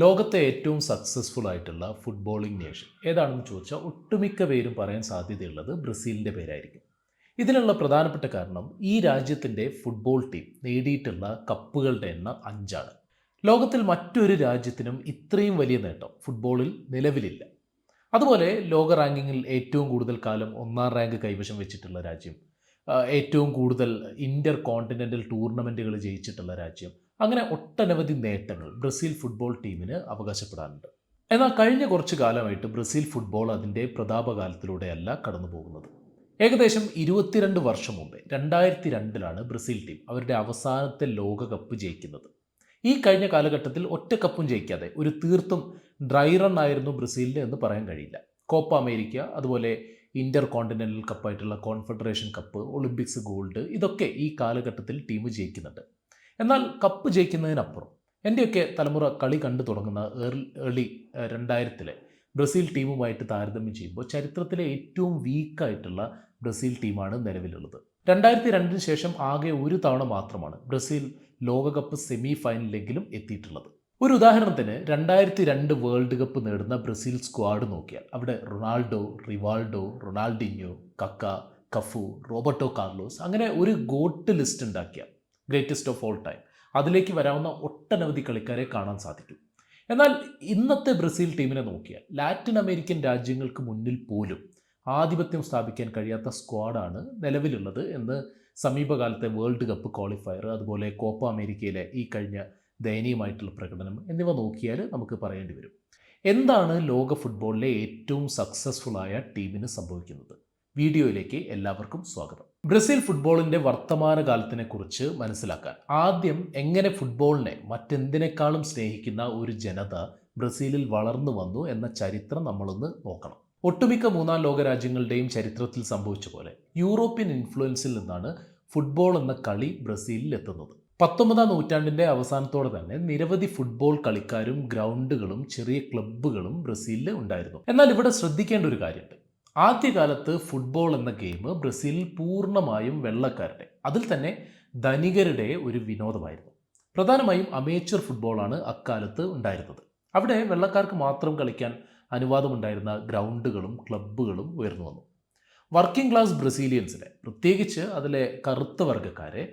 ലോകത്തെ ഏറ്റവും സക്സസ്ഫുൾ ആയിട്ടുള്ള ഫുട്ബോളിംഗ് നേഷൻ ഏതാണെന്ന് ചോദിച്ചാൽ ഒട്ടുമിക്ക പേരും പറയാൻ സാധ്യതയുള്ളത് ബ്രസീലിൻ്റെ പേരായിരിക്കും. ഇതിനുള്ള പ്രധാനപ്പെട്ട കാരണം ഈ രാജ്യത്തിൻ്റെ ഫുട്ബോൾ ടീം നേടിയിട്ടുള്ള കപ്പുകളുടെ എണ്ണം 5ആണ്. ലോകത്തിൽ മറ്റൊരു രാജ്യത്തിനും ഇത്രയും വലിയ നേട്ടം ഫുട്ബോളിൽ നിലവിലില്ല. അതുപോലെ ലോക റാങ്കിങ്ങിൽ ഏറ്റവും കൂടുതൽ കാലം ഒന്നാം റാങ്ക് കൈവശം വെച്ചിട്ടുള്ള രാജ്യം, ഏറ്റവും കൂടുതൽ ഇൻ്റർ കോണ്ടിനെൻ്റൽ ടൂർണമെൻറ്റുകൾ ജയിച്ചിട്ടുള്ള രാജ്യം, അങ്ങനെ ഒട്ടനവധി നേട്ടങ്ങൾ ബ്രസീൽ ഫുട്ബോൾ ടീമിന് അവകാശപ്പെടാനുണ്ട്. എന്നാൽ കഴിഞ്ഞ കുറച്ചു കാലമായിട്ട് ബ്രസീൽ ഫുട്ബോൾ അതിൻ്റെ പ്രതാപകാലത്തിലൂടെയല്ല കടന്നു പോകുന്നത്. ഏകദേശം 22 വർഷം മുമ്പേ 2002 ബ്രസീൽ ടീം അവരുടെ അവസാനത്തെ ലോകകപ്പ് ജയിക്കുന്നത്. ഈ കഴിഞ്ഞ കാലഘട്ടത്തിൽ ഒറ്റ കപ്പും ജയിക്കാതെ ഒരു തീർത്തും ഡ്രൈ റൺ ആയിരുന്നു ബ്രസീലിന് എന്ന് പറയാൻ കഴിയില്ല. കോപ്പ അമേരിക്ക, അതുപോലെ ഇൻ്റർ കോണ്ടിനെൻ്റൽ കപ്പായിട്ടുള്ള കോൺഫെഡറേഷൻ കപ്പ്, ഒളിമ്പിക്സ് ഗോൾഡ്, ഇതൊക്കെ ഈ കാലഘട്ടത്തിൽ ടീം ജയിക്കുന്നുണ്ട്. എന്നാൽ കപ്പ് ജയിക്കുന്നതിനപ്പുറം എൻ്റെയൊക്കെ തലമുറ കളി കണ്ടു തുടങ്ങുന്ന ഏർലി 2000-ലെ ബ്രസീൽ ടീമുമായിട്ട് താരതമ്യം ചെയ്യുമ്പോൾ ചരിത്രത്തിലെ ഏറ്റവും വീക്കായിട്ടുള്ള ബ്രസീൽ ടീമാണ് നിലവിലുള്ളത്. 2002 ശേഷം ആകെ ഒരു തവണ മാത്രമാണ് ബ്രസീൽ ലോകകപ്പ് സെമി ഫൈനലിലെങ്കിലും എത്തിയിട്ടുള്ളത്. ഒരു ഉദാഹരണത്തിന് 2002 വേൾഡ് കപ്പ് നേടുന്ന ബ്രസീൽ സ്ക്വാഡ് നോക്കിയാൽ അവിടെ റൊണാൾഡോ, റിവാൾഡോ, റൊണാൾഡിഞ്ഞോ, കക്ക, കഫു, റോബർട്ടോ കാർലോസ്, അങ്ങനെ ഒരു ഗോട്ട് ലിസ്റ്റ് ഉണ്ടാക്കിയ ഗ്രേറ്റസ്റ്റ് ഓഫ് ഓൾ ടൈം അതിലേക്ക് വരാവുന്ന ഒട്ടനവധി കളിക്കാരെ കാണാൻ സാധിക്കും. എന്നാൽ ഇന്നത്തെ ബ്രസീൽ ടീമിനെ നോക്കിയാൽ ലാറ്റിൻ അമേരിക്കൻ രാജ്യങ്ങൾക്ക് മുന്നിൽ പോലും ആധിപത്യം സ്ഥാപിക്കാൻ കഴിയാത്ത സ്ക്വാഡാണ് നിലവിലുള്ളത് എന്ന് സമീപകാലത്തെ വേൾഡ് കപ്പ് ക്വാളിഫയർ, അതുപോലെ കോപ്പ അമേരിക്കയിലെ ഈ കഴിഞ്ഞ ദയനീയമായിട്ടുള്ള പ്രകടനം എന്നിവ നോക്കിയാൽ നമുക്ക് പറയേണ്ടി വരും. എന്താണ് ലോക ഫുട്ബോളിലെ ഏറ്റവും സക്സസ്ഫുൾ ആയ ടീമിന് സംഭവിക്കുന്നത്? വീഡിയോയിലേക്ക് എല്ലാവർക്കും സ്വാഗതം. ബ്രസീൽ ഫുട്ബോളിൻ്റെ വർത്തമാനകാലത്തിനെ കുറിച്ച് മനസ്സിലാക്കാൻ ആദ്യം എങ്ങനെ ഫുട്ബോളിനെ മറ്റെന്തിനേക്കാളും സ്നേഹിക്കുന്ന ഒരു ജനത ബ്രസീലിൽ വളർന്നു വന്നു എന്ന ചരിത്രം നമ്മളൊന്ന് നോക്കണം. ഒട്ടുമിക്ക മൂന്നാം ലോക രാജ്യങ്ങളുടെയും ചരിത്രത്തിൽ സംഭവിച്ച പോലെ യൂറോപ്യൻ ഇൻഫ്ലുവൻസിൽ നിന്നാണ് ഫുട്ബോൾ എന്ന കളി ബ്രസീലിൽ എത്തുന്നത്. 19-ാം നൂറ്റാണ്ടിൻ്റെ അവസാനത്തോടെ തന്നെ നിരവധി ഫുട്ബോൾ കളിക്കാരും ഗ്രൗണ്ടുകളും ചെറിയ ക്ലബ്ബുകളും ബ്രസീലിൽ ഉണ്ടായിരുന്നു. എന്നാൽ ഇവിടെ ശ്രദ്ധിക്കേണ്ട ഒരു കാര്യമുണ്ട്. ആദ്യകാലത്ത് ഫുട്ബോൾ എന്ന ഗെയിം ബ്രസീലിൽ പൂർണ്ണമായും വെള്ളക്കാരുടെ, അതിൽ തന്നെ ധനികരുടെ ഒരു വിനോദമായിരുന്നു. പ്രധാനമായും അമേച്വർ ഫുട്ബോളാണ് അക്കാലത്ത് ഉണ്ടായിരുന്നത്. അവിടെ വെള്ളക്കാർക്ക് മാത്രം കളിക്കാൻ അനുവാദമുണ്ടായിരുന്ന ഗ്രൗണ്ടുകളും ക്ലബ്ബുകളും ഉയർന്നു വന്നു. വർക്കിംഗ് ക്ലാസ് ബ്രസീലിയൻസിനെ, പ്രത്യേകിച്ച് അതിലെ കറുത്ത വർഗ്ഗക്കാരെ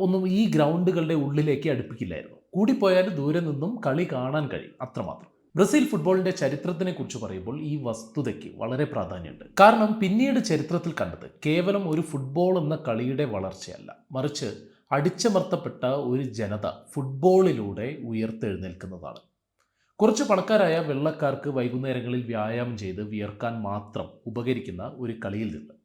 ഒന്നും ഈ ഗ്രൗണ്ടുകളുടെ ഉള്ളിലേക്ക് അടുപ്പിക്കില്ലായിരുന്നു. കൂടിപ്പോയാൽ ദൂരെ നിന്നും കളി കാണാൻ കഴിയും, അത്രമാത്രം. ബ്രസീൽ ഫുട്ബോളിൻ്റെ ചരിത്രത്തിനെ കുറിച്ച് പറയുമ്പോൾ ഈ വസ്തുതയ്ക്ക് വളരെ പ്രാധാന്യമുണ്ട്. കാരണം പിന്നീട് ചരിത്രത്തിൽ കണ്ടത് കേവലം ഒരു ഫുട്ബോൾ എന്ന കളിയുടെ വളർച്ചയല്ല, മറിച്ച് അടിച്ചമർത്തപ്പെട്ട ഒരു ജനത ഫുട്ബോളിലൂടെ ഉയർത്തെഴുന്നേൽക്കുന്നതാണ്. കുറച്ച് പണക്കാരായ വെള്ളക്കാർക്ക് വൈകുന്നേരങ്ങളിൽ വ്യായാമം ചെയ്ത് വിയർക്കാൻ മാത്രം ഉപകരിക്കുന്ന ഒരു കളിയിൽ നിന്ന്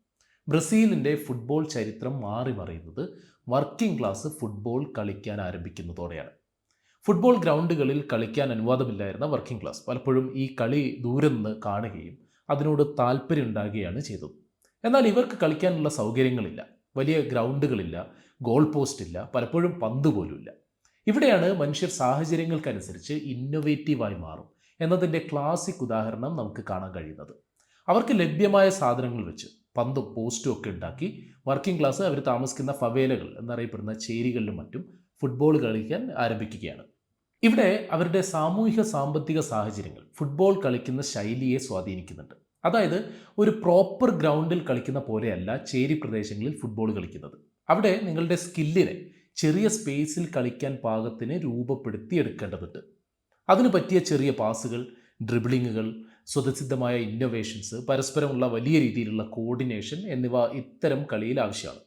ബ്രസീലിൻ്റെ ഫുട്ബോൾ ചരിത്രം മാറി മറിയുന്നത് വർക്കിംഗ് ക്ലാസ് ഫുട്ബോൾ കളിക്കാൻ ആരംഭിക്കുന്നതോടെയാണ്. ഫുട്ബോൾ ഗ്രൗണ്ടുകളിൽ കളിക്കാൻ അനുവാദമില്ലായിരുന്ന വർക്കിംഗ് ക്ലാസ് പലപ്പോഴും ഈ കളി ദൂരെ നിന്ന് കാണുകയും അതിനോട് താല്പര്യം ഉണ്ടാകുകയാണ് ചെയ്തത്. എന്നാൽ ഇവർക്ക് കളിക്കാനുള്ള സൗകര്യങ്ങളില്ല, വലിയ ഗ്രൗണ്ടുകളില്ല, ഗോൾ പോസ്റ്റ് ഇല്ല, പലപ്പോഴും പന്ത് പോലുമില്ല. ഇവിടെയാണ് മനുഷ്യർ സാഹചര്യങ്ങൾക്കനുസരിച്ച് ഇന്നൊവേറ്റീവായി മാറും എന്നതിൻ്റെ ക്ലാസിക് ഉദാഹരണം നമുക്ക് കാണാൻ കഴിയുന്നത്. അവർക്ക് ലഭ്യമായ സാധനങ്ങൾ വെച്ച് പന്തും പോസ്റ്റും ഒക്കെ ഉണ്ടാക്കി വർക്കിംഗ് ക്ലാസ് അവർ താമസിക്കുന്ന ഫവേലകൾ എന്നറിയപ്പെടുന്ന ചേരികളിലും മറ്റും ഫുട്ബോൾ കളിക്കാൻ ആരംഭിക്കുകയാണ്. ഇവിടെ അവരുടെ സാമൂഹിക സാമ്പത്തിക സാഹചര്യങ്ങൾ ഫുട്ബോൾ കളിക്കുന്ന ശൈലിയെ സ്വാധീനിക്കുന്നുണ്ട്. അതായത് ഒരു പ്രോപ്പർ ഗ്രൗണ്ടിൽ കളിക്കുന്ന പോലെയല്ല ചേരി പ്രദേശങ്ങളിൽ ഫുട്ബോൾ കളിക്കുന്നത്. അവിടെ നിങ്ങളുടെ സ്കില്ലിനെ ചെറിയ സ്പേസിൽ കളിക്കാൻ പാകത്തിന് രൂപപ്പെടുത്തിയെടുക്കേണ്ടതുണ്ട്. അതിനു പറ്റിയ ചെറിയ പാസുകൾ, ഡ്രിബിളിങ്ങുകൾ, സ്വതസിദ്ധമായ ഇന്നോവേഷൻസ്, പരസ്പരമുള്ള വലിയ രീതിയിലുള്ള കോർഡിനേഷൻ എന്നിവ ഇത്തരം കളിയിൽ ആവശ്യമാണ്.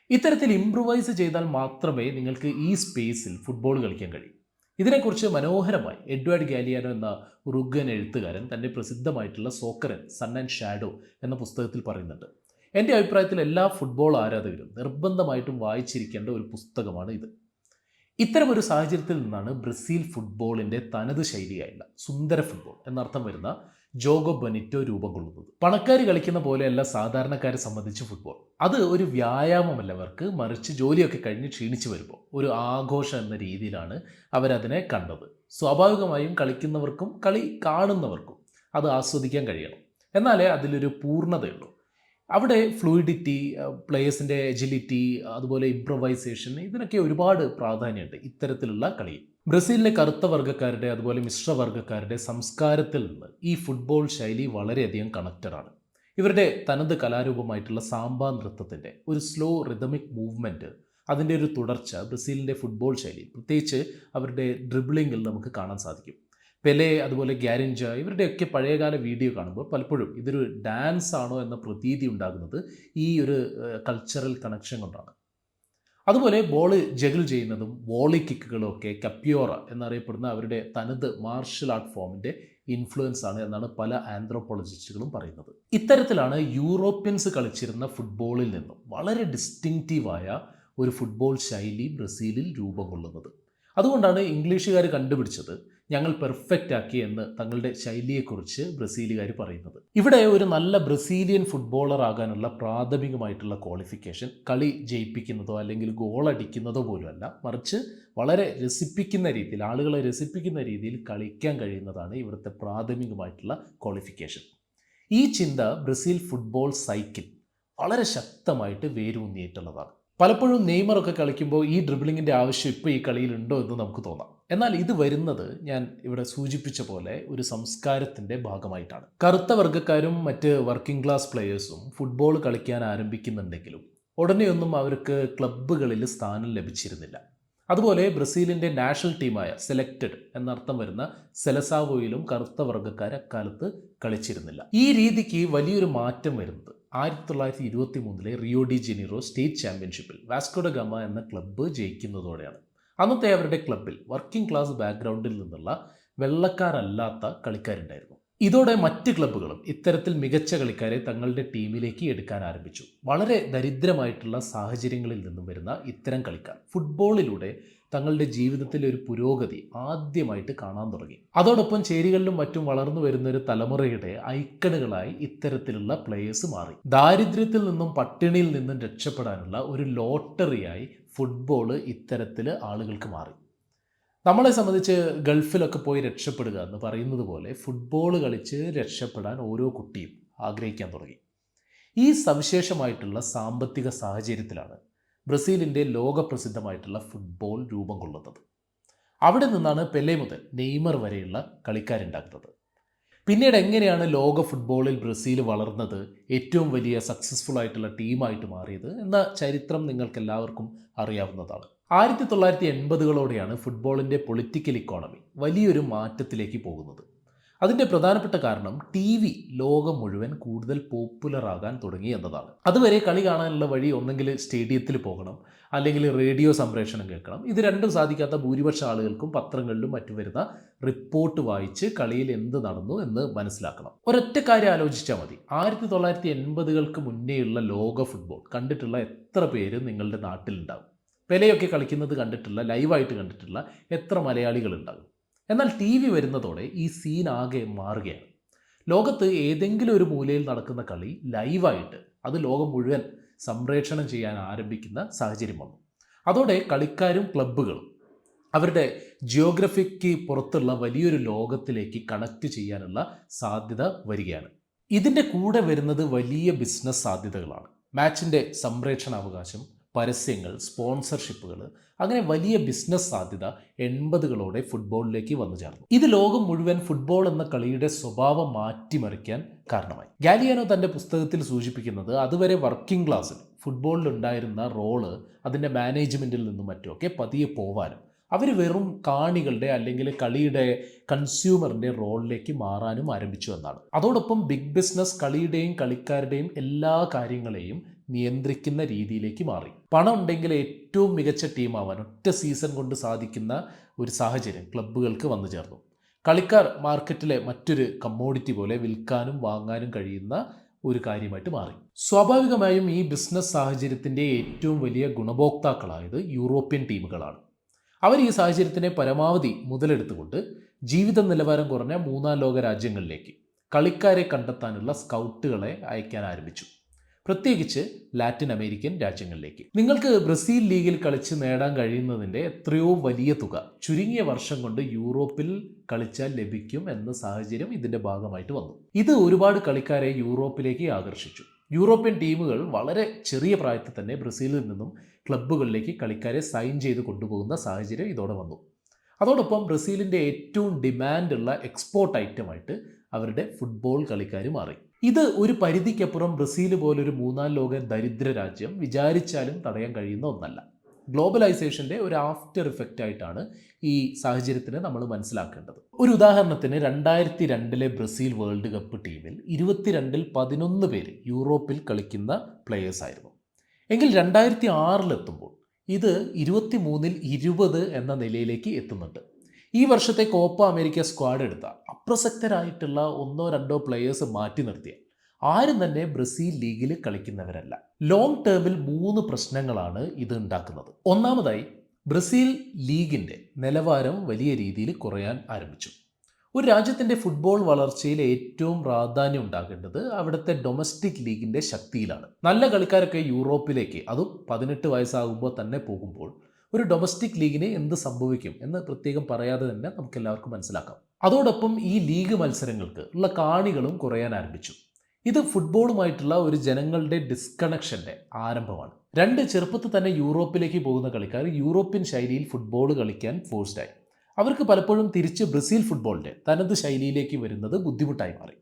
ഇത്തരത്തിൽ ഇംപ്രൂവൈസ് ചെയ്താൽ മാത്രമേ നിങ്ങൾക്ക് ഈ സ്പേസിൽ ഫുട്ബോൾ കളിക്കാൻ കഴിയൂ. ഇതിനെക്കുറിച്ച് മനോഹരമായി എഡ്വേർഡ് ഗാലിയാനോ എന്ന ഉറുഗ്വൻ എഴുത്തുകാരൻ തൻ്റെ പ്രസിദ്ധമായിട്ടുള്ള സോക്കർ സൺ ആൻഡ് ഷാഡോ എന്ന പുസ്തകത്തിൽ പറയുന്നുണ്ട്. എൻ്റെ അഭിപ്രായത്തിൽ എല്ലാ ഫുട്ബോൾ ആരാധകരും നിർബന്ധമായിട്ടും വായിച്ചിരിക്കേണ്ട ഒരു പുസ്തകമാണ് ഇത്. ഇത്തരമൊരു സാഹചര്യത്തിൽ നിന്നാണ് ബ്രസീൽ ഫുട്ബോളിൻ്റെ തനത് ശൈലിയായുള്ള സുന്ദര ഫുട്ബോൾ എന്നർത്ഥം വരുന്ന ജോഗോ ബൊനിറ്റോ രൂപം കൊള്ളുന്നത്. പണക്കാർ കളിക്കുന്ന പോലെയല്ല സാധാരണക്കാരെ സംബന്ധിച്ച് ഫുട്ബോൾ. അത് ഒരു വ്യായാമമല്ലവർക്ക്, മറിച്ച് ജോലിയൊക്കെ കഴിഞ്ഞ് ക്ഷീണിച്ച് വരുമ്പോൾ ഒരു ആഘോഷം എന്ന രീതിയിലാണ് അവരതിനെ കണ്ടത്. സ്വാഭാവികമായും കളിക്കുന്നവർക്കും കളി കാണുന്നവർക്കും അത് ആസ്വദിക്കാൻ കഴിയണം, എന്നാലേ അതിലൊരു പൂർണ്ണതയുള്ളൂ. അവിടെ ഫ്ലൂയിഡിറ്റി, പ്ലേയേഴ്സിൻ്റെ എജിലിറ്റി, അതുപോലെ ഇംപ്രൊവൈസേഷൻ, ഇതിനൊക്കെ ഒരുപാട് പ്രാധാന്യമുണ്ട് ഇത്തരത്തിലുള്ള കളിയിൽ. ബ്രസീലിലെ കറുത്ത വർഗ്ഗക്കാരുടെ അതുപോലെ മിശ്രവർഗ്ഗക്കാരുടെ സംസ്കാരത്തിൽ നിന്ന് ഈ ഫുട്ബോൾ ശൈലി വളരെയധികം കണക്റ്റഡാണ്. ഇവരുടെ തനത് കലാരൂപമായിട്ടുള്ള സാമ്പാ നൃത്തത്തിൻ്റെ ഒരു സ്ലോ റിതമിക് മൂവ്മെൻറ്റ്, അതിൻ്റെ ഒരു തുടർച്ച ബ്രസീലിൻ്റെ ഫുട്ബോൾ ശൈലി, പ്രത്യേകിച്ച് അവരുടെ ഡ്രിബിളിങ്ങിൽ നമുക്ക് കാണാൻ സാധിക്കും. പെലെ അതുപോലെ ഗ്യാരിഞ്ച ഇവരുടെയൊക്കെ പഴയകാല വീഡിയോ കാണുമ്പോൾ പലപ്പോഴും ഇതൊരു ഡാൻസ് ആണോ എന്ന പ്രതീതി ഉണ്ടാകുന്നത് ഈ ഒരു കൾച്ചറൽ കണക്ഷൻ കൊണ്ടാണ്. അതുപോലെ ബോൾ ജഗിൾ ചെയ്യുന്നതും വോളി കിക്കുകളും ഒക്കെ കപ്യോറ എന്നറിയപ്പെടുന്ന അവരുടെ തനത് മാർഷൽ ആർട്ട് ഫോമിൻ്റെ ഇൻഫ്ലുവൻസ് ആണ് എന്നാണ് പല ആന്ത്രോപോളജിസ്റ്റുകളും പറയുന്നത്. ഇത്തരത്തിലാണ് യൂറോപ്യൻസ് കളിച്ചിരുന്ന ഫുട്ബോളിൽ നിന്നും വളരെ ഡിസ്റ്റിങ്റ്റീവായ ഒരു ഫുട്ബോൾ ശൈലി ബ്രസീലിൽ രൂപം കൊള്ളുന്നത്. അതുകൊണ്ടാണ് ഇംഗ്ലീഷുകാർ കണ്ടുപിടിച്ചത്, ഞങ്ങൾ പെർഫെക്റ്റ് ആക്കി എന്ന് തങ്ങളുടെ ശൈലിയെക്കുറിച്ച് ബ്രസീലുകാർ പറയുന്നത്. ഇവിടെ ഒരു നല്ല ബ്രസീലിയൻ ഫുട്ബോളർ ആകാനുള്ള പ്രാഥമികമായിട്ടുള്ള ക്വാളിഫിക്കേഷൻ കളി ജയിപ്പിക്കുന്നതോ അല്ലെങ്കിൽ ഗോൾ അടിക്കുന്നതോ പോലുമല്ല, മറിച്ച് വളരെ രസിപ്പിക്കുന്ന രീതിയിൽ, ആളുകളെ രസിപ്പിക്കുന്ന രീതിയിൽ കളിക്കാൻ കഴിയുന്നതാണ് ഇവിടുത്തെ പ്രാഥമികമായിട്ടുള്ള ക്വാളിഫിക്കേഷൻ. ഈ ചിന്ത ബ്രസീൽ ഫുട്ബോൾ സൈക്കിൾ വളരെ ശക്തമായിട്ട് വേരൂന്നിയിട്ടുള്ളതാണ്. പലപ്പോഴും നെയ്മറൊക്കെ കളിക്കുമ്പോൾ ഈ ഡ്രിബിളിങ്ങിൻ്റെ ആവശ്യം ഇപ്പോൾ ഈ കളിയിലുണ്ടോ എന്ന് നമുക്ക് തോന്നാം. എന്നാൽ ഇത് വരുന്നത് ഞാൻ ഇവിടെ സൂചിപ്പിച്ച പോലെ ഒരു സംസ്കാരത്തിൻ്റെ ഭാഗമായിട്ടാണ്. കറുത്ത വർഗ്ഗക്കാരും മറ്റ് വർക്കിംഗ് ക്ലാസ് പ്ലെയേഴ്സും ഫുട്ബോൾ കളിക്കാൻ ആരംഭിക്കുന്നുണ്ടെങ്കിലും ഉടനെയൊന്നും അവർക്ക് ക്ലബ്ബുകളിൽ സ്ഥാനം ലഭിച്ചിരുന്നില്ല. അതുപോലെ ബ്രസീലിൻ്റെ നാഷണൽ ടീമായ സെലക്റ്റഡ് എന്നർത്ഥം വരുന്ന സെലസാവോയിലും കറുത്ത വർഗ്ഗക്കാർ അക്കാലത്ത് കളിച്ചിരുന്നില്ല. ഈ രീതിക്ക് വലിയൊരു മാറ്റം വരുന്നത് 1923 റിയോ ഡി ജനീറോ സ്റ്റേറ്റ് ചാമ്പ്യൻഷിപ്പിൽ വാസ്കോ ഡ ഗാമ എന്ന ക്ലബ്ബ് ജയിക്കുന്നതോടെയാണ്. അന്നത്തെ അവരുടെ ക്ലബ്ബിൽ വർക്കിംഗ് ക്ലാസ് ബാക്ക്ഗ്രൗണ്ടിൽ നിന്നുള്ള വെള്ളക്കാരല്ലാത്ത കളിക്കാരുണ്ടായിരുന്നു. ഇതോടെ മറ്റ് ക്ലബ്ബുകളും ഇത്തരത്തിൽ മികച്ച കളിക്കാരെ തങ്ങളുടെ ടീമിലേക്ക് എടുക്കാൻ ആരംഭിച്ചു. വളരെ ദരിദ്രമായിട്ടുള്ള സാഹചര്യങ്ങളിൽ നിന്നും വരുന്ന ഇത്തരം കളിക്കാർ ഫുട്ബോളിലൂടെ തങ്ങളുടെ ജീവിതത്തിലെ ഒരു പുരോഗതി ആദ്യമായിട്ട് കാണാൻ തുടങ്ങി. അതോടൊപ്പം ചേരികളിലും മറ്റും വളർന്നു വരുന്ന ഒരു തലമുറയുടെ ഐക്കണുകളായി ഇത്തരത്തിലുള്ള പ്ലേയേഴ്സ് മാറി. ദാരിദ്ര്യത്തിൽ നിന്നും പട്ടിണിയിൽ നിന്നും രക്ഷപ്പെടാനുള്ള ഒരു ലോട്ടറിയായി ഫുട്ബോൾ ഇത്തരത്തിൽ ആളുകൾക്ക് മാറി. നമ്മളെ സംബന്ധിച്ച് ഗൾഫിലൊക്കെ പോയി രക്ഷപ്പെടുക എന്ന് പറയുന്നത് പോലെ ഫുട്ബോൾ കളിച്ച് രക്ഷപ്പെടാൻ ഓരോ കുട്ടിയും ആഗ്രഹിക്കാൻ തുടങ്ങി. ഈ സവിശേഷമായിട്ടുള്ള സാമ്പത്തിക സാഹചര്യത്തിലാണ് ബ്രസീലിൻ്റെ ലോകപ്രസിദ്ധമായിട്ടുള്ള ഫുട്ബോൾ രൂപം കൊള്ളുന്നത്. അവിടെ നിന്നാണ് പെലെ മുതൽ നെയ്മർ വരെയുള്ള കളിക്കാരുണ്ടാകുന്നത്. പിന്നീട് എങ്ങനെയാണ് ലോക ഫുട്ബോളിൽ ബ്രസീൽ വളർന്നത്, ഏറ്റവും വലിയ സക്സസ്ഫുൾ ആയിട്ടുള്ള ടീമായിട്ട് മാറിയത് എന്ന ചരിത്രം നിങ്ങൾക്കെല്ലാവർക്കും അറിയാവുന്നതാണ്. 1980കളോടെയാണ് ഫുട്ബോളിൻ്റെ പൊളിറ്റിക്കൽ ഇക്കോണമി വലിയൊരു മാറ്റത്തിലേക്ക് പോകുന്നത്. അതിൻ്റെ പ്രധാനപ്പെട്ട കാരണം TV ലോകം മുഴുവൻ കൂടുതൽ പോപ്പുലർ ആകാൻ തുടങ്ങി എന്നതാണ്. അതുവരെ കളി കാണാനുള്ള വഴി ഒന്നെങ്കിൽ സ്റ്റേഡിയത്തിൽ പോകണം, അല്ലെങ്കിൽ റേഡിയോ സംപ്രേഷണം കേൾക്കണം. ഇത് രണ്ടും സാധിക്കാത്ത ഭൂരിപക്ഷ ആളുകൾക്കും പത്രങ്ങളിലും മറ്റും വരുന്ന റിപ്പോർട്ട് വായിച്ച് കളിയിൽ എന്ത് നടന്നു എന്ന് മനസ്സിലാക്കണം. ഒരൊറ്റ കാര്യം ആലോചിച്ചാൽ മതി, 1980കൾക്ക് മുന്നേയുള്ള ലോക ഫുട്ബോൾ കണ്ടിട്ടുള്ള എത്ര പേര് നിങ്ങളുടെ നാട്ടിലുണ്ടാകും? പെലെയൊക്കെ കളിക്കുന്നത് കണ്ടിട്ടുള്ള, ലൈവായിട്ട് കണ്ടിട്ടുള്ള എത്ര മലയാളികളുണ്ടാകും? എന്നാൽ TV വരുന്നതോടെ ഈ സീൻ ആകെ മാറുകയാണ്. ലോകത്ത് ഏതെങ്കിലും ഒരു മൂലയിൽ നടക്കുന്ന കളി ലൈവായിട്ട് അത് ലോകം മുഴുവൻ സംപ്രേഷണം ചെയ്യാൻ ആരംഭിക്കുന്ന സാഹചര്യം വന്നു. അതോടെ കളിക്കാരും ക്ലബ്ബുകളും അവരുടെ ജിയോഗ്രഫിക്ക് പുറത്തുള്ള വലിയൊരു ലോകത്തിലേക്ക് കണക്റ്റ് ചെയ്യാനുള്ള സാധ്യത വരികയാണ്. ഇതിൻ്റെ കൂടെ വരുന്നത് വലിയ ബിസിനസ് സാധ്യതകളാണ്. മാച്ചിൻ്റെ സംപ്രേഷണാവകാശം, പരസ്യങ്ങൾ, സ്പോൺസർഷിപ്പുകൾ, അങ്ങനെ വലിയ ബിസിനസ് സാധ്യത 80കളോടെ ഫുട്ബോളിലേക്ക് വന്നു ചേർന്നു. ഇത് ലോകം മുഴുവൻ ഫുട്ബോൾ എന്ന കളിയുടെ സ്വഭാവം മാറ്റിമറിക്കാൻ കാരണമായി. ഗാലിയാനോ തൻ്റെ പുസ്തകത്തിൽ സൂചിപ്പിക്കുന്നത് അതുവരെ വർക്കിംഗ് ക്ലാസ്സിൽ ഫുട്ബോളിലുണ്ടായിരുന്ന റോള് അതിൻ്റെ മാനേജ്മെൻറ്റിൽ നിന്നും മറ്റുമൊക്കെ പതിയെ പോവാനും അവർ വെറും കാണികളുടെ അല്ലെങ്കിൽ കളിയുടെ കൺസ്യൂമറിൻ്റെ റോളിലേക്ക് മാറാനും ആരംഭിച്ചു എന്നാണ്. അതോടൊപ്പം ബിഗ് ബിസിനസ് കളിയുടെയും കളിക്കാരുടെയും എല്ലാ കാര്യങ്ങളെയും നിയന്ത്രിക്കുന്ന രീതിയിലേക്ക് മാറി. പണം ഉണ്ടെങ്കിൽ ഏറ്റവും മികച്ച ടീമാവാൻ ഒറ്റ സീസൺ കൊണ്ട് സാധിക്കുന്ന ഒരു സാഹചര്യം ക്ലബ്ബുകൾക്ക് വന്നു ചേർന്നു. കളിക്കാർ മാർക്കറ്റിലെ മറ്റൊരു കമ്മോഡിറ്റി പോലെ വിൽക്കാനും വാങ്ങാനും കഴിയുന്ന ഒരു കാര്യമായിട്ട് മാറി. സ്വാഭാവികമായും ഈ ബിസിനസ് സാഹചര്യത്തിൻ്റെ ഏറ്റവും വലിയ ഗുണഭോക്താക്കളായത് യൂറോപ്യൻ ടീമുകളാണ്. അവർ ഈ സാഹചര്യത്തിനെ പരമാവധി മുതലെടുത്തുകൊണ്ട് ജീവിത നിലവാരം കുറഞ്ഞ മൂന്നാം ലോക രാജ്യങ്ങളിലേക്ക് കളിക്കാരെ കണ്ടെത്താനുള്ള സ്കൗട്ടുകളെ അയക്കാൻ ആരംഭിച്ചു, പ്രത്യേകിച്ച് ലാറ്റിൻ അമേരിക്കൻ രാജ്യങ്ങളിലേക്ക്. നിങ്ങൾക്ക് ബ്രസീൽ ലീഗിൽ കളിച്ച് നേടാൻ കഴിയുന്നതിൻ്റെ എത്രയോ വലിയ തുക ചുരുങ്ങിയ വർഷം കൊണ്ട് യൂറോപ്പിൽ കളിച്ചാൽ ലഭിക്കും എന്ന സാഹചര്യം ഇതിൻ്റെ ഭാഗമായിട്ട് വന്നു. ഇത് ഒരുപാട് കളിക്കാരെ യൂറോപ്പിലേക്ക് ആകർഷിച്ചു. യൂറോപ്യൻ ടീമുകൾ വളരെ ചെറിയ പ്രായത്തിൽ തന്നെ ബ്രസീലിൽ നിന്നും ക്ലബ്ബുകളിലേക്ക് കളിക്കാരെ സൈൻ ചെയ്ത് കൊണ്ടുപോകുന്ന സാഹചര്യം ഇതോടെ വന്നു. അതോടൊപ്പം ബ്രസീലിൻ്റെ ഏറ്റവും ഡിമാൻഡുള്ള എക്സ്പോർട്ട് ഐറ്റമായിട്ട് അവരുടെ ഫുട്ബോൾ കളിക്കാർ മാറി. ഇത് ഒരു പരിധിക്കപ്പുറം ബ്രസീൽ പോലൊരു മൂന്നാം ലോക ദരിദ്ര രാജ്യം വിചാരിച്ചാലും തടയാൻ കഴിയുന്ന ഒന്നല്ല. ഗ്ലോബലൈസേഷൻ്റെ ഒരു ആഫ്റ്റർ ഇഫക്റ്റ് ആയിട്ടാണ് ഈ സാഹചര്യത്തിനെ നമ്മൾ മനസ്സിലാക്കേണ്ടത്. ഒരു ഉദാഹരണത്തിന് 2002 ബ്രസീൽ വേൾഡ് കപ്പ് ടീമിൽ 22-ൽ 11 പേര് യൂറോപ്പിൽ കളിക്കുന്ന പ്ലെയേഴ്സ് ആയിരുന്നു. എങ്കിൽ 2006 ഇത് 23-ൽ 20 എന്ന നിലയിലേക്ക് എത്തുന്നുണ്ട്. ഈ വർഷത്തെ കോപ്പ അമേരിക്ക സ്ക്വാഡ് എടുത്ത അപ്രസക്തരായിട്ടുള്ള 1-2 പ്ലെയേഴ്സ് മാറ്റി നിർത്തിയാൽ ആരും തന്നെ ബ്രസീൽ ലീഗിൽ കളിക്കുന്നവരല്ല. ലോങ് ടേമിൽ 3 പ്രശ്നങ്ങളാണ് ഇത് ഉണ്ടാക്കുന്നത്. ഒന്നാമതായി, ബ്രസീൽ ലീഗിൻ്റെ നിലവാരം വലിയ രീതിയിൽ കുറയാൻ ആരംഭിച്ചു. ഒരു രാജ്യത്തിൻ്റെ ഫുട്ബോൾ വളർച്ചയിൽ ഏറ്റവും പ്രാധാന്യം ഉണ്ടാകേണ്ടത് അവിടുത്തെ ഡൊമസ്റ്റിക് ലീഗിൻ്റെ ശക്തിയിലാണ്. നല്ല കളിക്കാരൊക്കെ യൂറോപ്പിലേക്ക്, അതും 18 വയസ്സാകുമ്പോൾ തന്നെ പോകുമ്പോൾ ഒരു ഡൊമസ്റ്റിക് ലീഗിന് എന്ത് സംഭവിക്കും എന്ന് പ്രത്യേകം പറയാതെ തന്നെ നമുക്ക് എല്ലാവർക്കും മനസ്സിലാക്കാം. അതോടൊപ്പം ഈ ലീഗ് മത്സരങ്ങൾക്ക് ഉള്ള കാണികളും കുറയാൻ ആരംഭിച്ചു. ഇത് ഫുട്ബോളുമായിട്ടുള്ള ഒരു ജനങ്ങളുടെ ഡിസ്കണക്ഷൻ്റെ ആരംഭമാണ്. ചെറുപ്പത്തിൽ തന്നെ യൂറോപ്പിലേക്ക് പോകുന്ന കളിക്കാർ യൂറോപ്യൻ ശൈലിയിൽ ഫുട്ബോൾ കളിക്കാൻ ഫോഴ്സ്ഡായി. അവർക്ക് പലപ്പോഴും തിരിച്ച് ബ്രസീൽ ഫുട്ബോളിൻ്റെ തനത് ശൈലിയിലേക്ക് വരുന്നത് ബുദ്ധിമുട്ടായി മാറി.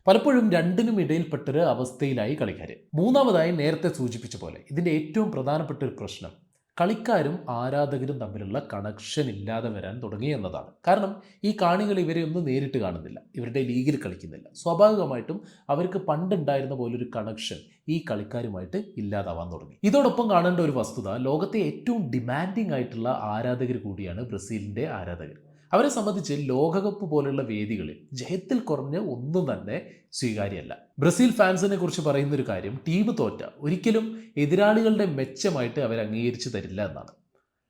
പലപ്പോഴും രണ്ടിനും ഇടയിൽപ്പെട്ടൊരു അവസ്ഥയിലായി കളിക്കാർ. മൂന്നാമതായി, നേരത്തെ സൂചിപ്പിച്ച പോലെ ഇതിൻ്റെ ഏറ്റവും പ്രധാനപ്പെട്ട ഒരു പ്രശ്നം കളിക്കാരും ആരാധകരും തമ്മിലുള്ള കണക്ഷൻ ഇല്ലാതെ വരാൻ തുടങ്ങി എന്നതാണ്. കാരണം ഈ കാണികൾ ഇവരെ ഒന്നും നേരിട്ട് കാണുന്നില്ല, ഇവരുടെ ലീഗിൽ കളിക്കുന്നില്ല. സ്വാഭാവികമായിട്ടും അവർക്ക് പണ്ടുണ്ടായിരുന്ന പോലൊരു കണക്ഷൻ ഈ കളിക്കാരുമായിട്ട് ഇല്ലാതാവാൻ തുടങ്ങി. ഇതോടൊപ്പം കാണേണ്ട ഒരു വസ്തുത, ലോകത്തെ ഏറ്റവും ഡിമാൻഡിങ് ആയിട്ടുള്ള ആരാധകർ കൂടിയാണ് ബ്രസീലിൻ്റെ ആരാധകർ. അവരെ സംബന്ധിച്ച് ലോകകപ്പ് പോലുള്ള വേദികളിൽ ജയത്തിൽ കുറഞ്ഞ് ഒന്നും തന്നെ സ്വീകാര്യമല്ല. ബ്രസീൽ ഫാൻസിനെ കുറിച്ച് പറയുന്നൊരു കാര്യം, ടീം തോറ്റ ഒരിക്കലും എതിരാളികളുടെ മെച്ചമായിട്ട് അവർ അംഗീകരിച്ചു തരില്ല എന്നാണ്.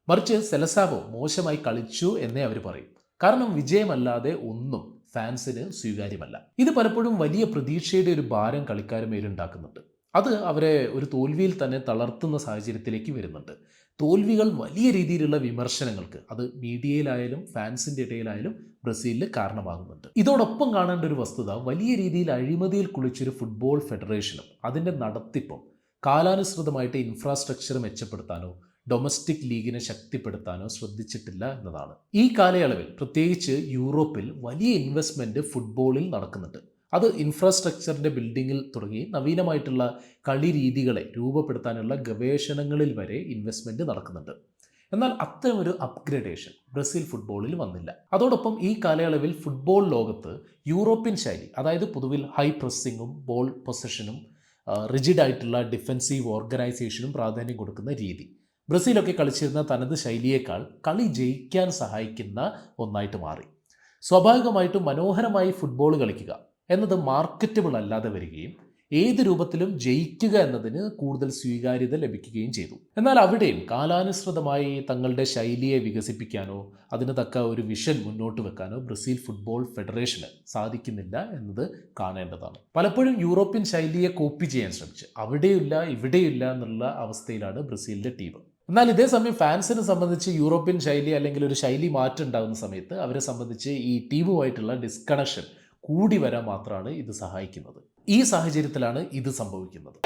മറിച്ച് സെലസാവോ മോശമായി കളിച്ചു എന്നേ അവർ പറയും. കാരണം വിജയമല്ലാതെ ഒന്നും ഫാൻസിന് സ്വീകാര്യമല്ല. ഇത് പലപ്പോഴും വലിയ പ്രതീക്ഷയുടെ ഒരു ഭാരം കളിക്കാരും മേലുണ്ടാക്കുന്നുണ്ട്. അത് അവരെ ഒരു തോൽവിയിൽ തന്നെ തളർത്തുന്ന സാഹചര്യത്തിലേക്ക് വരുന്നുണ്ട്. തോൽവികൾ വലിയ രീതിയിലുള്ള വിമർശനങ്ങൾക്ക്, അത് മീഡിയയിലായാലും ഫാൻസിൻ്റെ ഇടയിലായാലും ബ്രസീലിൽ കാരണമാകുന്നുണ്ട്. ഇതോടൊപ്പം കാണേണ്ട ഒരു വസ്തുത, വലിയ രീതിയിൽ അഴിമതിയിൽ കുളിച്ചൊരു ഫുട്ബോൾ ഫെഡറേഷനും അതിൻ്റെ നടത്തിപ്പും കാലാനുസൃതമായിട്ട് ഇൻഫ്രാസ്ട്രക്ചർ മെച്ചപ്പെടുത്താനോ ഡൊമസ്റ്റിക് ലീഗിനെ ശക്തിപ്പെടുത്താനോ ശ്രദ്ധിച്ചിട്ടില്ല എന്നതാണ്. ഈ കാലയളവിൽ പ്രത്യേകിച്ച് യൂറോപ്പിൽ വലിയ ഇൻവെസ്റ്റ്മെൻറ്റ് ഫുട്ബോളിൽ നടക്കുന്നുണ്ട്. അത് ഇൻഫ്രാസ്ട്രക്ചറിൻ്റെ ബിൽഡിങ്ങിൽ തുടങ്ങി നവീനമായിട്ടുള്ള കളി രീതികളെ രൂപപ്പെടുത്താനുള്ള ഗവേഷണങ്ങളിൽ വരെ ഇൻവെസ്റ്റ്മെൻറ്റ് നടക്കുന്നുണ്ട്. എന്നാൽ അത്തരമൊരു അപ്ഗ്രഡേഷൻ ബ്രസീൽ ഫുട്ബോളിൽ വന്നില്ല. അതോടൊപ്പം ഈ കാലയളവിൽ ഫുട്ബോൾ ലോകത്ത് യൂറോപ്യൻ ശൈലി, അതായത് പൊതുവിൽ ഹൈ പ്രസ്സിങ്ങും ബോൾ പൊസഷനും റിജിഡായിട്ടുള്ള ഡിഫെൻസീവ് ഓർഗനൈസേഷനും പ്രാധാന്യം കൊടുക്കുന്ന രീതി ബ്രസീലൊക്കെ കളിച്ചിരുന്ന തനത് ശൈലിയേക്കാൾ കളി ജയിക്കാൻ സഹായിക്കുന്ന ഒന്നായിട്ട് മാറി. സ്വാഭാവികമായിട്ടും മനോഹരമായി ഫുട്ബോൾ കളിക്കുക എന്നത് മാർക്കറ്റബിൾ അല്ലാതെ വരികയും ഏത് രൂപത്തിലും ജയിക്കുക എന്നതിന് കൂടുതൽ സ്വീകാര്യത ലഭിക്കുകയും ചെയ്തു. എന്നാൽ അവിടെയും കാലാനുസൃതമായി തങ്ങളുടെ ശൈലിയെ വികസിപ്പിക്കാനോ അതിന് തക്ക ഒരു വിഷൻ മുന്നോട്ട് വെക്കാനോ ബ്രസീൽ ഫുട്ബോൾ ഫെഡറേഷന് സാധിക്കുന്നില്ല എന്നത് കാണേണ്ടതാണ്. പലപ്പോഴും യൂറോപ്യൻ ശൈലിയെ കോപ്പി ചെയ്യാൻ ശ്രമിച്ച് അവിടെയില്ല ഇവിടെയില്ല എന്നുള്ള അവസ്ഥയിലാണ് ബ്രസീലിൻ്റെ ടീം. എന്നാൽ ഇതേ സമയം ഫാൻസിനെ സംബന്ധിച്ച് യൂറോപ്യൻ ശൈലി അല്ലെങ്കിൽ ഒരു ശൈലി മാറ്റം ഉണ്ടാകുന്ന സമയത്ത് അവരെ സംബന്ധിച്ച് ഈ ടീമുമായിട്ടുള്ള ഡിസ്കണക്ഷൻ കൂടി വരാൻ മാത്രമാണ് ഇത് സഹായിക്കുന്നത്. ഈ സാഹചര്യത്തിലാണ് ഇത് സംഭവിക്കുന്നത്.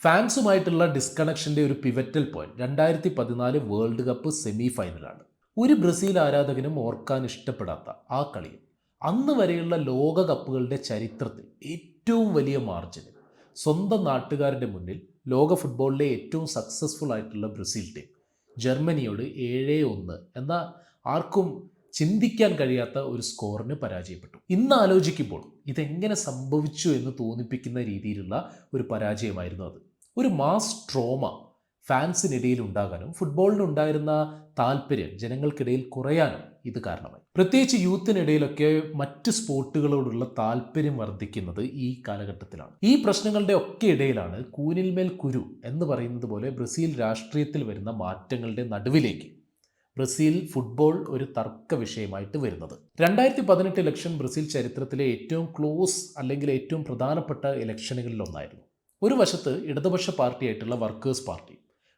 ഫാൻസുമായിട്ടുള്ള ഡിസ്കണക്ഷന്റെ ഒരു pivotal point 2014 world cup semi ഫൈനലാണ്. ഒരു ബ്രസീൽ ആരാധകനും ഓർക്കാൻ ഇഷ്ടപ്പെടാത്ത ആ കളിയിൽ അന്ന് വരെയുള്ള ലോകകപ്പുകളുടെ ചരിത്രത്തിൽ ഏറ്റവും വലിയ മാർജിന് സ്വന്തം നാട്ടുകാരുടെ മുന്നിൽ ലോക ഫുട്ബോളിലെ ഏറ്റവും സക്സസ്ഫുൾ ആയിട്ടുള്ള ബ്രസീൽ ടീം ജർമ്മനിയോട് 7-1 എന്ന ആർക്കും ചിന്തിക്കാൻ കഴിയാത്ത ഒരു സ്കോറിന് പരാജയപ്പെട്ടു. ഇന്ന് ആലോചിക്കുമ്പോൾ ഇതെങ്ങനെ സംഭവിച്ചു എന്ന് തോന്നിപ്പിക്കുന്ന രീതിയിലുള്ള ഒരു പരാജയമായിരുന്നു അത്. ഒരു മാസ് ട്രോമ ഫാൻസിനിടയിൽ ഉണ്ടാകാനും ഫുട്ബോളിനുണ്ടായിരുന്ന താല്പര്യം ജനങ്ങൾക്കിടയിൽ കുറയാനും ഇത് കാരണമായി. പ്രത്യേകിച്ച് യൂത്തിനിടയിലൊക്കെ മറ്റ് സ്പോർട്ടുകളോടുള്ള താല്പര്യം വർദ്ധിക്കുന്നത് ഈ കാലഘട്ടത്തിലാണ്. ഈ പ്രശ്നങ്ങളുടെ ഒക്കെ ഇടയിലാണ് കൂനിൽമേൽ കുരു എന്ന് പറയുന്നത് പോലെ ബ്രസീൽ രാഷ്ട്രീയത്തിൽ വരുന്ന മാറ്റങ്ങളുടെ നടുവിലേക്ക് ബ്രസീൽ ഫുട്ബോൾ ഒരു തർക്ക വിഷയമായിട്ട് വരുന്നത്. 2018 ഇലക്ഷൻ ബ്രസീൽ ചരിത്രത്തിലെ ഏറ്റവും ക്ലോസ് അല്ലെങ്കിൽ ഏറ്റവും പ്രധാനപ്പെട്ട ഇലക്ഷനുകളിൽ ഒന്നായിരുന്നു. ഒരു വശത്ത് ഇടതുപക്ഷ പാർട്ടിയായിട്ടുള്ള വർക്കേഴ്സ് പാർട്ടി,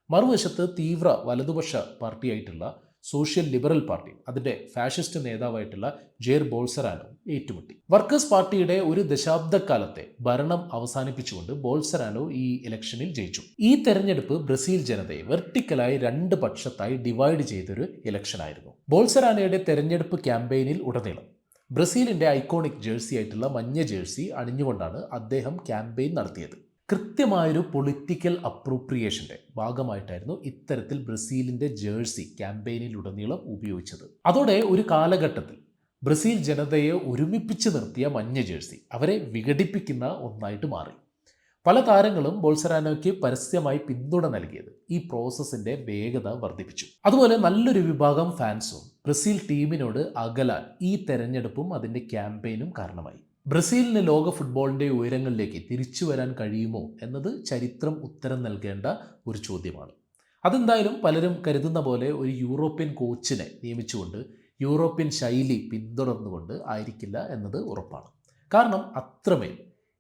മറുവശത്ത് തീവ്ര വലതുപക്ഷ പാർട്ടിയായിട്ടുള്ള സോഷ്യൽ ലിബറൽ പാർട്ടിയും അതിൻ്റെ ഫാഷിസ്റ്റ് നേതാവായിട്ടുള്ള ജെയർ ബോൾസറാനോ ഏറ്റുമുട്ടി. വർക്കേഴ്സ് പാർട്ടിയുടെ ഒരു ദശാബ്ദക്കാലത്തെ ഭരണം അവസാനിപ്പിച്ചുകൊണ്ട് ബോൾസറാനോ ഈ ഇലക്ഷനിൽ ജയിച്ചു. ഈ തെരഞ്ഞെടുപ്പ് ബ്രസീൽ ജനതയെ വെർട്ടിക്കലായി രണ്ട് പക്ഷത്തായി ഡിവൈഡ് ചെയ്തൊരു ഇലക്ഷനായിരുന്നു. ബോൾസറാനോയുടെ തെരഞ്ഞെടുപ്പ് ക്യാമ്പയിനിൽ ഉടനീളം ബ്രസീലിൻ്റെ ഐക്കോണിക് ജേഴ്സി ആയിട്ടുള്ള മഞ്ഞ ജേഴ്സി അണിഞ്ഞുകൊണ്ടാണ് അദ്ദേഹം ക്യാമ്പയിൻ നടത്തിയത്. കൃത്യമായൊരു പൊളിറ്റിക്കൽ അപ്രോപ്രിയേഷൻ്റെ ഭാഗമായിട്ടായിരുന്നു ഇത്തരത്തിൽ ബ്രസീലിൻ്റെ ജേഴ്സി ക്യാമ്പയിനിലുടനീളം ഉപയോഗിച്ചത്. അതോടെ ഒരു കാലഘട്ടത്തിൽ ബ്രസീൽ ജനതയെ ഒരുമിപ്പിച്ച് നിർത്തിയ മഞ്ഞ ജേഴ്സി അവരെ വിഘടിപ്പിക്കുന്ന ഒന്നായിട്ട് മാറി. പല താരങ്ങളും ബോൾസറാനോയ്ക്ക് പരസ്യമായി പിന്തുണ നൽകിയത് ഈ പ്രോസസ്സിൻ്റെ വേഗത വർദ്ധിപ്പിച്ചു. അതുപോലെ നല്ലൊരു വിഭാഗം ഫാൻസും ബ്രസീൽ ടീമിനോട് അകലാൻ ഈ തെരഞ്ഞെടുപ്പും അതിൻ്റെ ക്യാമ്പയിനും കാരണമായി. ബ്രസീലിന് ലോക ഫുട്ബോളിൻ്റെ ഉയരങ്ങളിലേക്ക് തിരിച്ചു വരാൻ കഴിയുമോ എന്നത് ചരിത്രം ഉത്തരം നൽകേണ്ട ഒരു ചോദ്യമാണ്. അതെന്തായാലും പലരും കരുതുന്ന പോലെ ഒരു യൂറോപ്യൻ കോച്ചിനെ നിയമിച്ചുകൊണ്ട് യൂറോപ്യൻ ശൈലി പിന്തുടർന്നുകൊണ്ട് ആയിരിക്കില്ല എന്നത് ഉറപ്പാണ്. കാരണം അത്രമേൽ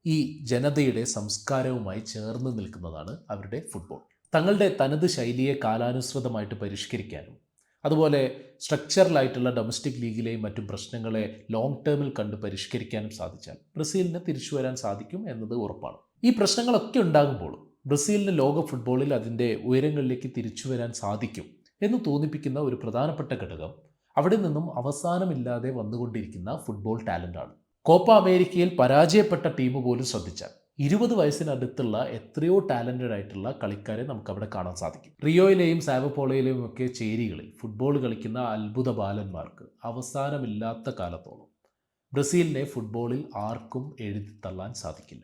ഈ ജനതയുടെ സംസ്കാരവുമായി ചേർന്ന് നിൽക്കുന്നതാണ് അവരുടെ ഫുട്ബോൾ. തങ്ങളുടെ തനത് ശൈലിയെ കാലാനുസൃതമായിട്ട് പരിഷ്കരിക്കാനും അതുപോലെ സ്ട്രക്ചറലായിട്ടുള്ള ഡൊമസ്റ്റിക് ലീഗിലെയും മറ്റും പ്രശ്നങ്ങളെ ലോങ് ടേമിൽ കണ്ട് പരിഷ്കരിക്കാനും സാധിച്ചാൽ ബ്രസീലിന് തിരിച്ചു വരാൻ സാധിക്കും എന്നത് ഉറപ്പാണ്. ഈ പ്രശ്നങ്ങളൊക്കെ ഉണ്ടാകുമ്പോഴും ബ്രസീലിന് ലോക ഫുട്ബോളിൽ അതിൻ്റെ ഉയരങ്ങളിലേക്ക് തിരിച്ചു വരാൻ സാധിക്കും എന്ന് തോന്നിപ്പിക്കുന്ന ഒരു പ്രധാനപ്പെട്ട ഘടകം അവിടെ നിന്നും അവസാനമില്ലാതെ വന്നുകൊണ്ടിരിക്കുന്ന ഫുട്ബോൾ ടാലൻ്റാണ്. കോപ്പ അമേരിക്കയിൽ പരാജയപ്പെട്ട ടീം പോലും ശ്രദ്ധിച്ചാൽ 20 വയസ്സിനടുത്തുള്ള എത്രയോ ടാലൻറ്റഡ് ആയിട്ടുള്ള കളിക്കാരെ നമുക്കവിടെ കാണാൻ സാധിക്കും. റിയോയിലെയും സാവോപോളോയിലെയും ഒക്കെ ചേരികളിൽ ഫുട്ബോൾ കളിക്കുന്ന അത്ഭുത ബാലന്മാർക്ക് അവസാനമില്ലാത്ത കാലത്തോളം ബ്രസീലിനെ ഫുട്ബോളിൽ ആർക്കും എഴുതിത്തള്ളാൻ സാധിക്കില്ല.